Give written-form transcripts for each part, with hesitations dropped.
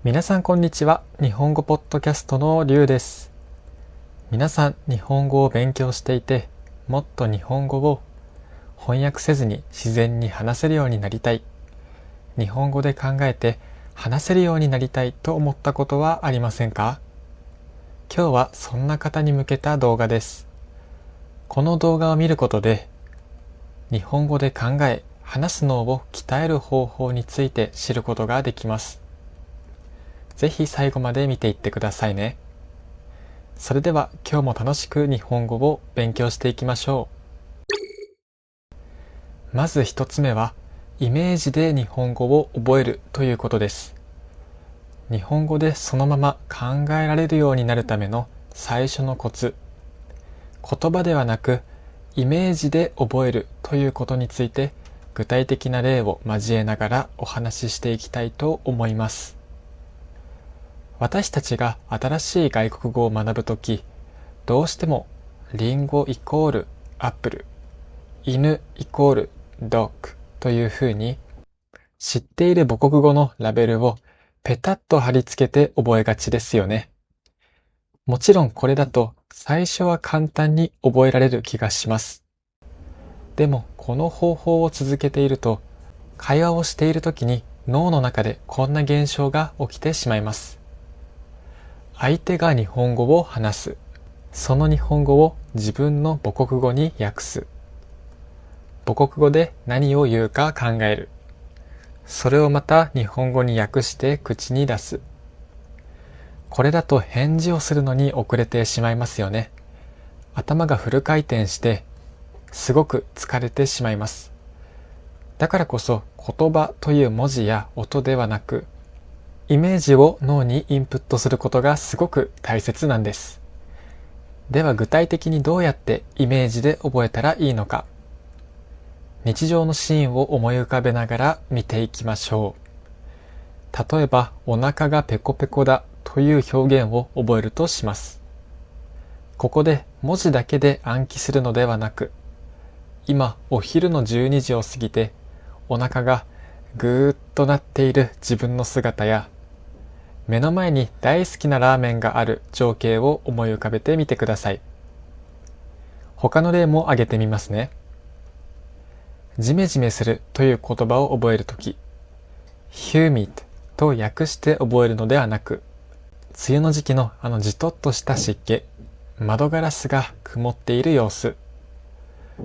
皆さんこんにちは。日本語ポッドキャストのりゅうです。皆さん日本語を勉強していて、もっと日本語を翻訳せずに自然に話せるようになりたい、日本語で考えて話せるようになりたいと思ったことはありませんか？今日はそんな方に向けた動画です。この動画を見ることで、日本語で考え、話す脳を鍛える方法について知ることができます。ぜひ最後まで見ていってくださいね。それでは今日も楽しく日本語を勉強していきましょう。まず一つ目は、イメージで日本語を覚えるということです。日本語でそのまま考えられるようになるための最初のコツ。言葉ではなく、イメージで覚えるということについて、具体的な例を交えながらお話ししていきたいと思います。私たちが新しい外国語を学ぶとき、どうしてもリンゴイコールアップル、犬イコールドッグというふうに知っている母国語のラベルをペタッと貼り付けて覚えがちですよね。もちろんこれだと最初は簡単に覚えられる気がします。でもこの方法を続けていると、会話をしているときに脳の中でこんな現象が起きてしまいます。相手が日本語を話す。その日本語を自分の母国語に訳す。母国語で何を言うか考える。それをまた日本語に訳して口に出す。これだと返事をするのに遅れてしまいますよね。頭がフル回転して、すごく疲れてしまいます。だからこそ言葉という文字や音ではなく、イメージを脳にインプットすることがすごく大切なんです。では具体的にどうやってイメージで覚えたらいいのか。日常のシーンを思い浮かべながら見ていきましょう。例えば、お腹がペコペコだという表現を覚えるとします。ここで文字だけで暗記するのではなく、今お昼の12時を過ぎてお腹がぐーっとなっている自分の姿や、目の前に大好きなラーメンがある情景を思い浮かべてみてください。他の例も挙げてみますね。ジメジメするという言葉を覚えるとき、humid と訳して覚えるのではなく、梅雨の時期のじとっとした湿気、窓ガラスが曇っている様子、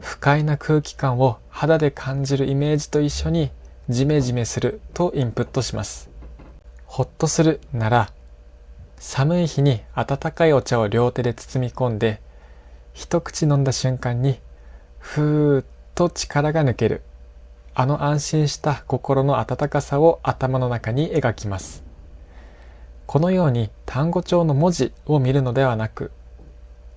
不快な空気感を肌で感じるイメージと一緒にジメジメするとインプットします。ほっとするなら、寒い日に温かいお茶を両手で包み込んで、一口飲んだ瞬間に、ふーっと力が抜ける。安心した心の温かさを頭の中に描きます。このように単語帳の文字を見るのではなく、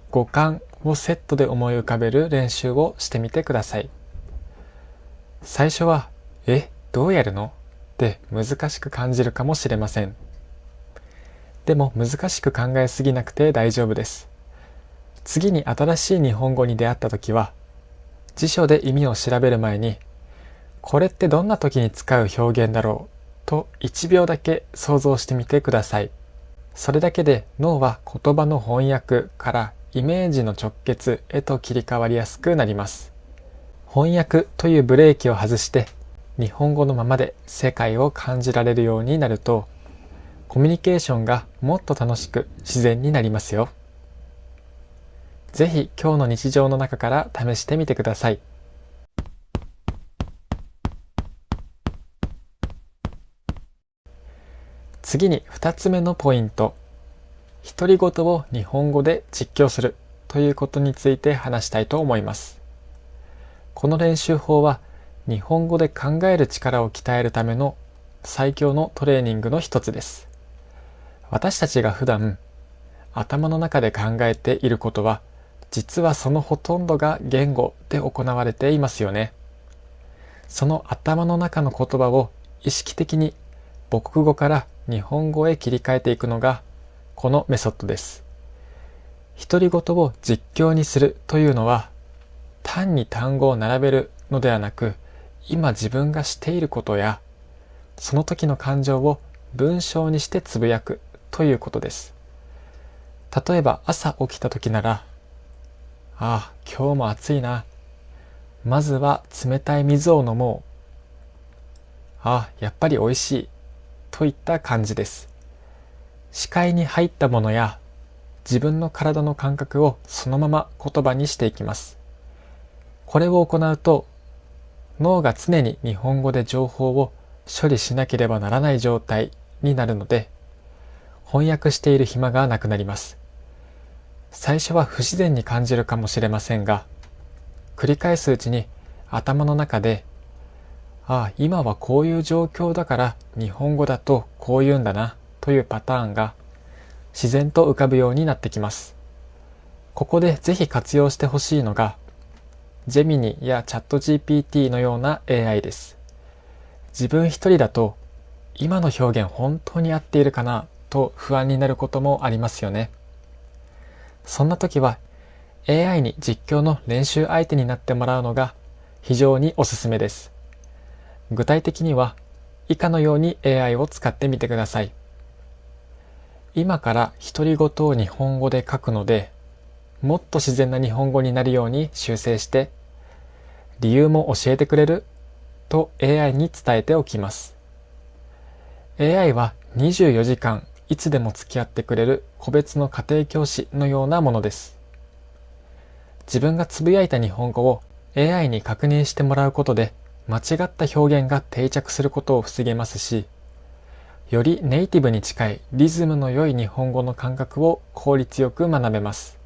五感をセットで思い浮かべる練習をしてみてください。最初は、どうやるの？って難しく感じるかもしれません。でも難しく考えすぎなくて大丈夫です。次に新しい日本語に出会ったときは、辞書で意味を調べる前に、これってどんな時に使う表現だろうと1秒だけ想像してみてください。それだけで脳は言葉の翻訳からイメージの直結へと切り替わりやすくなります。翻訳というブレーキを外して、日本語のままで世界を感じられるようになると、コミュニケーションがもっと楽しく自然になりますよ。ぜひ今日の日常の中から試してみてください。次に2つ目のポイント。独り言を日本語で実況するということについて話したいと思います。この練習法は日本語で考える力を鍛えるための最強のトレーニングの一つです。私たちが普段頭の中で考えていることは、実はそのほとんどが言語で行われていますよね。その頭の中の言葉を意識的に母国語から日本語へ切り替えていくのがこのメソッドです。独り言を実況にするというのは、単に単語を並べるのではなく、今自分がしていることやその時の感情を文章にしてつぶやくということです。例えば朝起きた時なら、今日も暑いな。まずは冷たい水を飲もう。やっぱり美味しい。といった感じです。視界に入ったものや自分の体の感覚をそのまま言葉にしていきます。これを行うと脳が常に日本語で情報を処理しなければならない状態になるので、翻訳している暇がなくなります。最初は不自然に感じるかもしれませんが、繰り返すうちに頭の中で、今はこういう状況だから日本語だとこう言うんだなというパターンが自然と浮かぶようになってきます。ここでぜひ活用してほしいのが、ジェミニやチャット GPT のような AI です。自分一人だと今の表現本当に合っているかなと不安になることもありますよね。そんな時は AI に実況の練習相手になってもらうのが非常におすすめです。具体的には以下のように AI を使ってみてください。今から独り言を日本語で書くので、もっと自然な日本語になるように修正して、理由も教えてくれると AI に伝えておきます。AI は24時間いつでも付き合ってくれる個別の家庭教師のようなものです。自分がつぶやいた日本語を AI に確認してもらうことで、間違った表現が定着することを防げますし、よりネイティブに近いリズムの良い日本語の感覚を効率よく学べます。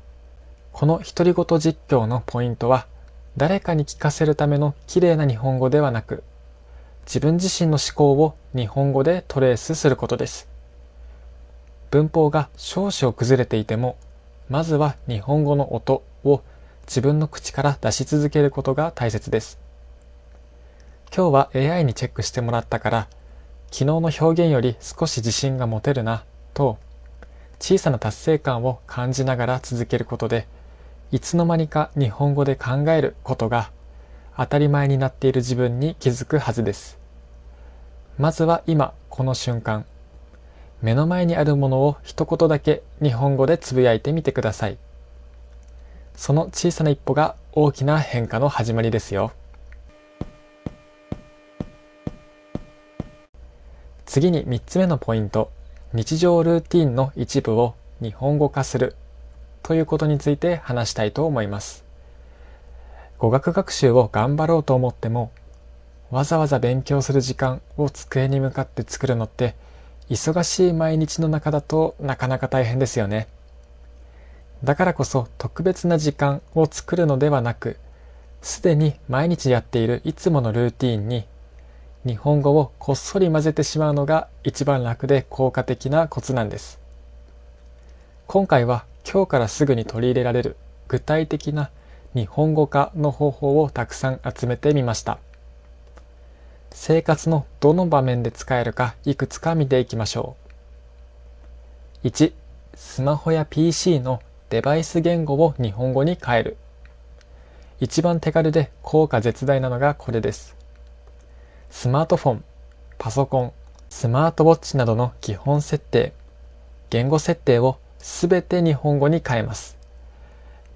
この独り言実況のポイントは、誰かに聞かせるための綺麗な日本語ではなく、自分自身の思考を日本語でトレースすることです。文法が少々崩れていても、まずは日本語の音を自分の口から出し続けることが大切です。今日は AI にチェックしてもらったから、昨日の表現より少し自信が持てるなと、小さな達成感を感じながら続けることで、いつの間にか日本語で考えることが当たり前になっている自分に気づくはずです。まずは今この瞬間、目の前にあるものを一言だけ日本語でつぶやいてみてください。その小さな一歩が大きな変化の始まりですよ。次に3つ目のポイント、日常ルーティンの一部を日本語化するということについて話したいと思います。語学学習を頑張ろうと思っても、わざわざ勉強する時間を机に向かって作るのって、忙しい毎日の中だとなかなか大変ですよね。だからこそ特別な時間を作るのではなく、すでに毎日やっているいつものルーティーンに日本語をこっそり混ぜてしまうのが一番楽で効果的なコツなんです。今回は今日からすぐに取り入れられる具体的な日本語化の方法をたくさん集めてみました。生活のどの場面で使えるかいくつか見ていきましょう。1、スマホや PC のデバイス言語を日本語に変える。一番手軽で効果絶大なのがこれです。スマートフォン、パソコン、スマートウォッチなどの基本設定、言語設定をすべて日本語に変えます。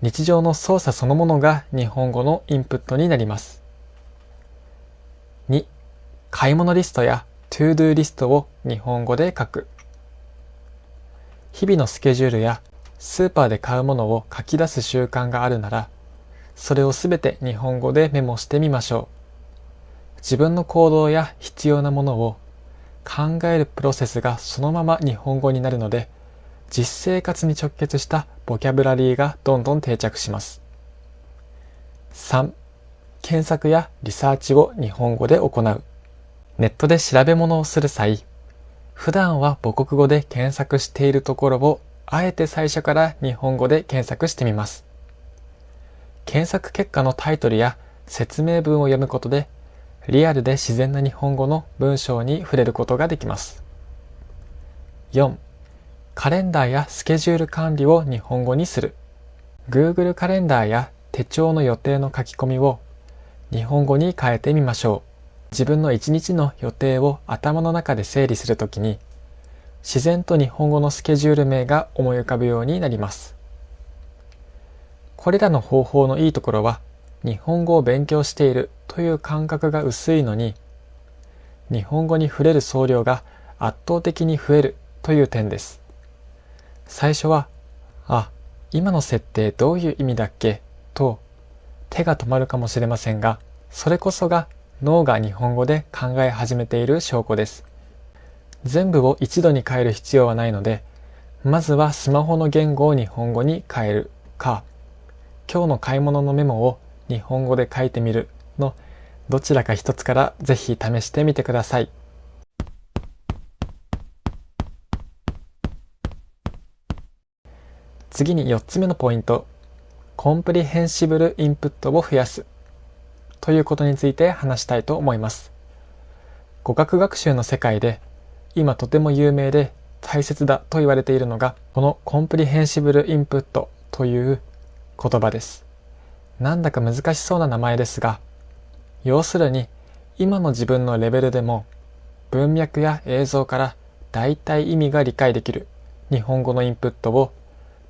日常の操作そのものが日本語のインプットになります。2、買い物リストやトゥードゥリストを日本語で書く。日々のスケジュールやスーパーで買うものを書き出す習慣があるなら、それをすべて日本語でメモしてみましょう。自分の行動や必要なものを考えるプロセスがそのまま日本語になるので、実生活に直結したボキャブラリーがどんどん定着します。3、検索やリサーチを日本語で行う。ネットで調べ物をする際、普段は母国語で検索しているところをあえて最初から日本語で検索してみます。検索結果のタイトルや説明文を読むことで、リアルで自然な日本語の文章に触れることができます。4、カレンダーやスケジュール管理を日本語にする。Google カレンダーや手帳の予定の書き込みを日本語に変えてみましょう。自分の一日の予定を頭の中で整理するときに、自然と日本語のスケジュール名が思い浮かぶようになります。これらの方法のいいところは、日本語を勉強しているという感覚が薄いのに、日本語に触れる総量が圧倒的に増えるという点です。最初は、今の設定どういう意味だっけと手が止まるかもしれませんが、それこそが脳が日本語で考え始めている証拠です。全部を一度に変える必要はないので、まずはスマホの言語を日本語に変えるか、今日の買い物のメモを日本語で書いてみるのどちらか一つからぜひ試してみてください。次に4つ目のポイント、コンプリヘンシブルインプットを増やすということについて話したいと思います。語学学習の世界で今とても有名で大切だと言われているのが、このコンプリヘンシブルインプットという言葉です。なんだか難しそうな名前ですが、要するに今の自分のレベルでも文脈や映像からだいたい意味が理解できる日本語のインプットを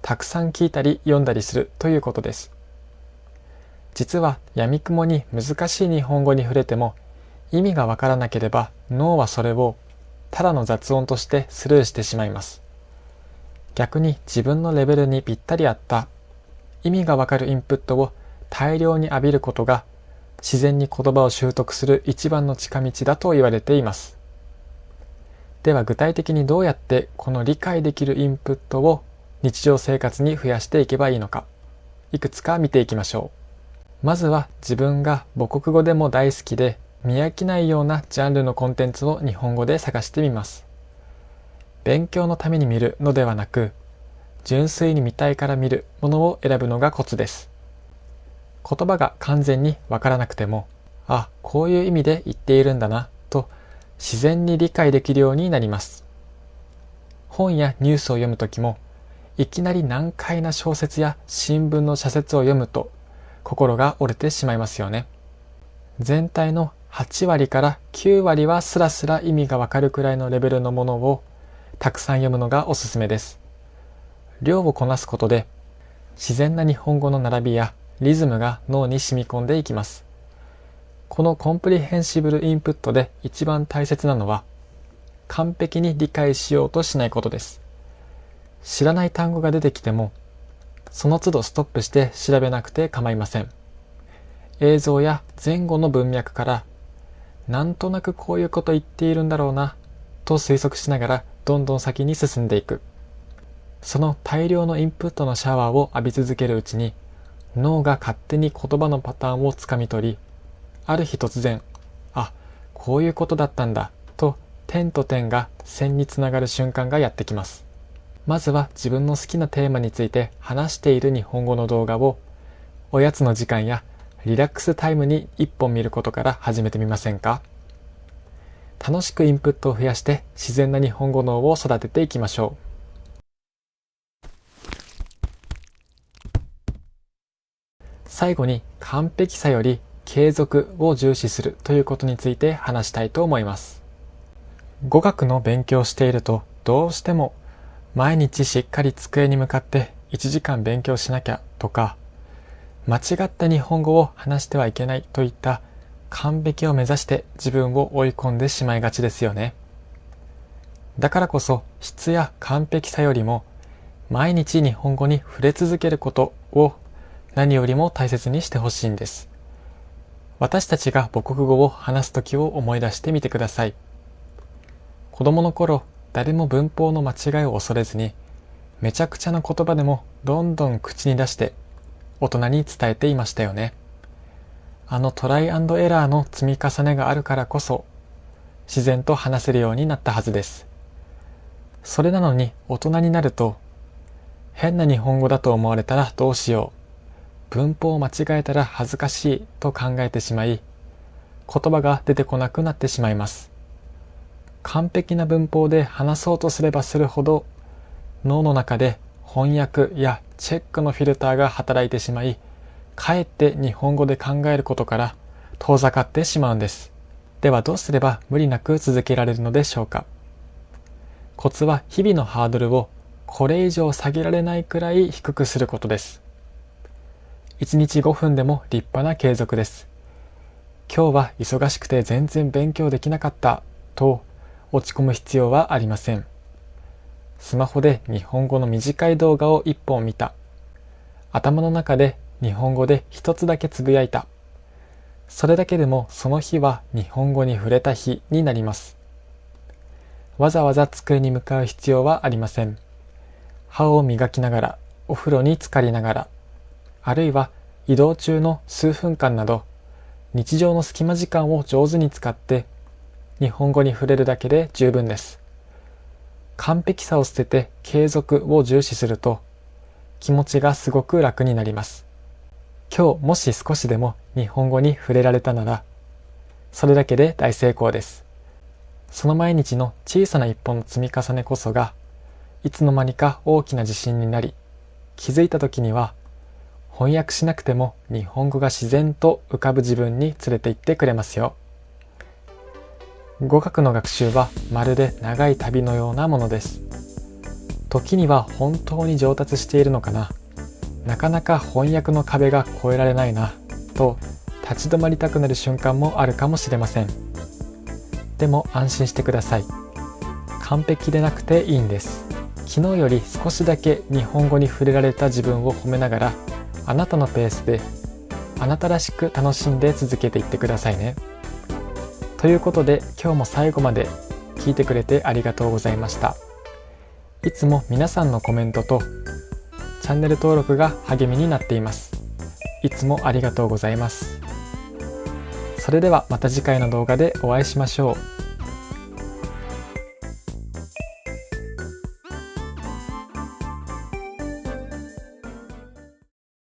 たくさん聞いたり読んだりするということです。実は闇雲に難しい日本語に触れても意味がわからなければ脳はそれをただの雑音としてスルーしてしまいます。逆に自分のレベルにぴったり合った意味がわかるインプットを大量に浴びることが自然に言葉を習得する一番の近道だと言われています。では具体的にどうやってこの理解できるインプットを日常生活に増やしていけばいいのか、いくつか見ていきましょう。まずは自分が母国語でも大好きで見飽きないようなジャンルのコンテンツを日本語で探してみます。勉強のために見るのではなく、純粋に見たいから見るものを選ぶのがコツです。言葉が完全にわからなくても、こういう意味で言っているんだなと自然に理解できるようになります。本やニュースを読むときも、いきなり難解な小説や新聞の社説を読むと心が折れてしまいますよね。全体の8割から9割はスラスラ意味がわかるくらいのレベルのものをたくさん読むのがおすすめです。量をこなすことで自然な日本語の並びやリズムが脳に染み込んでいきます。このコンプリヘンシブルインプットで一番大切なのは完璧に理解しようとしないことです。知らない単語が出てきてもその都度ストップして調べなくて構いません。映像や前後の文脈からなんとなくこういうこと言っているんだろうなと推測しながらどんどん先に進んでいく。その大量のインプットのシャワーを浴び続けるうちに脳が勝手に言葉のパターンをつかみ取り、ある日突然、こういうことだったんだと点と点が線につながる瞬間がやってきます。まずは自分の好きなテーマについて話している日本語の動画をおやつの時間やリラックスタイムに一本見ることから始めてみませんか？楽しくインプットを増やして自然な日本語脳を育てていきましょう。最後に完璧さより継続を重視するということについて話したいと思います。語学の勉強をしているとどうしても毎日しっかり机に向かって1時間勉強しなきゃとか、間違った日本語を話してはいけないといった完璧を目指して自分を追い込んでしまいがちですよね。だからこそ質や完璧さよりも毎日日本語に触れ続けることを何よりも大切にしてほしいんです。私たちが母国語を話すときを思い出してみてください。子供の頃、誰も文法の間違いを恐れずに、めちゃくちゃな言葉でもどんどん口に出して大人に伝えていましたよね。トライアンドエラーの積み重ねがあるからこそ、自然と話せるようになったはずです。それなのに大人になると、変な日本語だと思われたらどうしよう、文法を間違えたら恥ずかしいと考えてしまい、言葉が出てこなくなってしまいます。完璧な文法で話そうとすればするほど、脳の中で翻訳やチェックのフィルターが働いてしまい、かえって日本語で考えることから遠ざかってしまうんです。ではどうすれば無理なく続けられるのでしょうか。コツは日々のハードルをこれ以上下げられないくらい低くすることです。1日5分でも立派な継続です。今日は忙しくて全然勉強できなかったと落ち込む必要はありません。スマホで日本語の短い動画を1本見た。頭の中で日本語で一つだけつぶやいた。それだけでもその日は日本語に触れた日になります。わざわざ机に向かう必要はありません。歯を磨きながら、お風呂に浸かりながら、あるいは移動中の数分間など、日常の隙間時間を上手に使って日本語に触れるだけで十分です。完璧さを捨てて継続を重視すると気持ちがすごく楽になります。今日もし少しでも日本語に触れられたならそれだけで大成功です。その毎日の小さな一歩の積み重ねこそがいつの間にか大きな自信になり、気づいた時には翻訳しなくても日本語が自然と浮かぶ自分に連れて行ってくれますよ。語学の学習はまるで長い旅のようなものです。時には本当に上達しているのかな、なかなか翻訳の壁が越えられないなと立ち止まりたくなる瞬間もあるかもしれません。でも安心してください。完璧でなくていいんです。昨日より少しだけ日本語に触れられた自分を褒めながら、あなたのペースであなたらしく楽しんで続けていってくださいね。ということで今日も最後まで聞いてくれてありがとうございました。いつも皆さんのコメントとチャンネル登録が励みになっています。いつもありがとうございます。それではまた次回の動画でお会いしましょう。